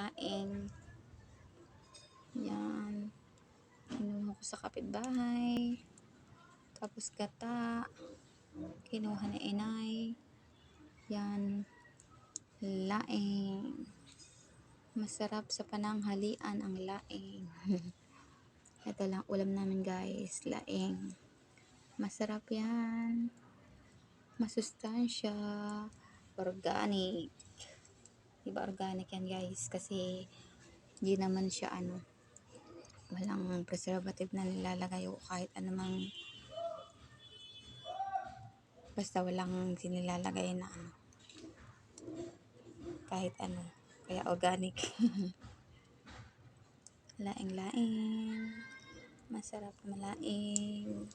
laing. Yan. Kinuha ko sa kapitbahay. Tapos gata. Kinuha ni inay. Yan. Laing. Masarap sa pananghalian ang laing. Ito lang ulam namin guys. Laing. Masarap yan. Masustansya. Organic. Diba organic yan guys? Kasi hindi naman siya walang preservative na nilalagay o kahit anumang basta walang sinilalagay na kahit kaya organic. Laing-laing, masarap malaing.